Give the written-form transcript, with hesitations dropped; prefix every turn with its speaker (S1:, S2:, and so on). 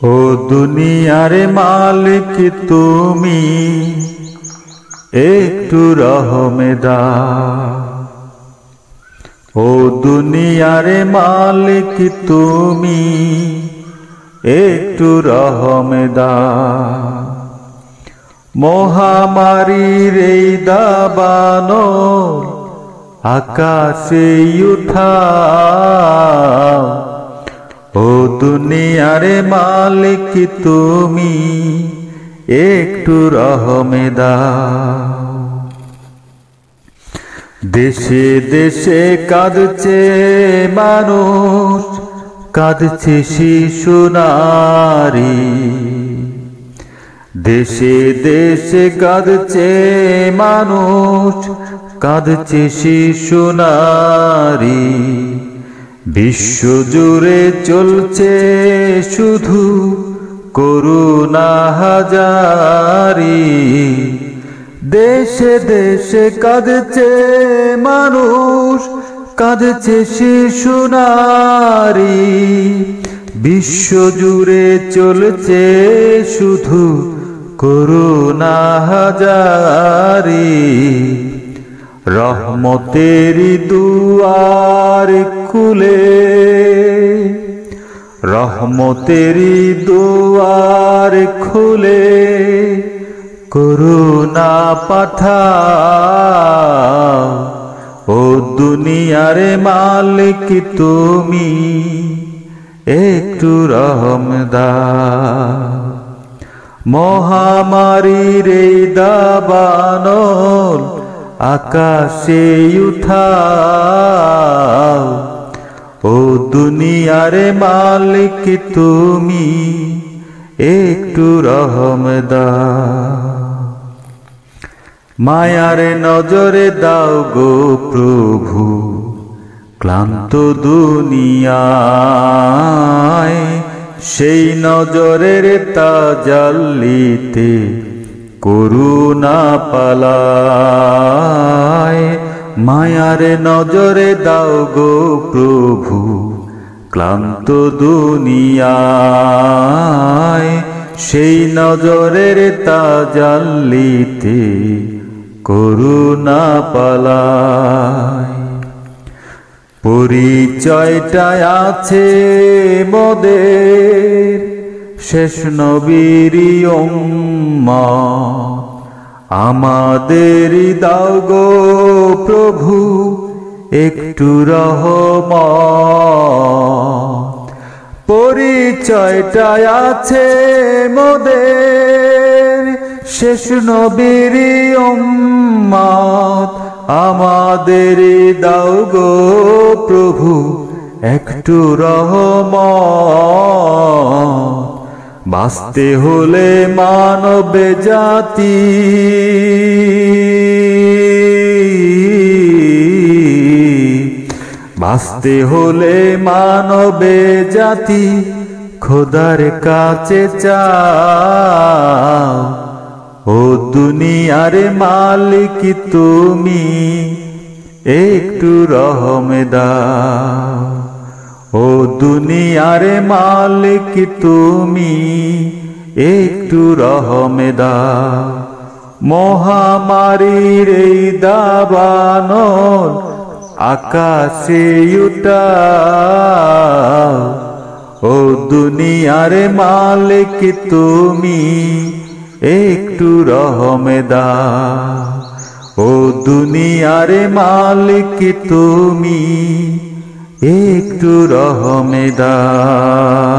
S1: ও দুনিয়ার মালিক তুমি একটু রহমে দাও। ও দুনিয়ার মালিক তুমি একটু রহমে দাও। মহামারীর এই দাবানো আকাশে উঠাও। ও দুনিয়ার মালিক তুমি একটু রহমে দাও। দেশে দেশে কাঁদছে মানুষ, কাঁদছে শিশু নারী। দেশে দেশে কাঁদছে মানুষ, কাঁদছে শিশু নারী। বিশ্ব জুড়ে চলছে শুধু করুণা হাজারি। দেশে দেশে কাঁদছে মানুষ, কাঁদছে শিশু নারী। বিশ্ব জুড়ে চলছে শুধু করুণা হাজারি। রহমতেরি দুয়ার খুলে, রহমতেরি দুয়ার খুলে করুণা পাঠাও। ও দুনিয়ার মালিক তুমি একটু রহম দাও। মহামারীর এই দাবানল আকাশে উঠাও। ও দুনিয়ার মালিক তুমি একটু রহম দাও। মায়ার নজরে দাও গো প্রভু ক্লান্ত দুনিয়ায়। সেই নজরের তাজাল্লিতে করুণা পালায়। মায়ার নজরে দাও গো প্রভু ক্লান্ত দুনিয়ায়। সেই নজরের তাজাল্লিতে করুণা পালায়। পরিচয়টায় আছে মোদের শেষ নবীরই উম্মত। আমাদেরই দাও গো প্রভু একটু রহমত। পরিচয়টায় আছে মোদের শেষ নবীরই উম্মত। আমাদেরই দাও গো প্রভু একটু রহমত। বাঁচতে হলে মানব জাতি, বাঁচতে হলে মানব জাতি খোদার কাছে চাও। ও দুনিয়ার মালিক তুমি একটু রহম দাও। ও দুনিয়ার মালিক তুমি একটু রহম দাও। মহামারীর এই দাবানল আকাশে উঠাও। ও দুনিয়ার মালিক তুমি একটু রহম দাও। ও দুনিয়ার মালিক তুমি একটু রহম দাও।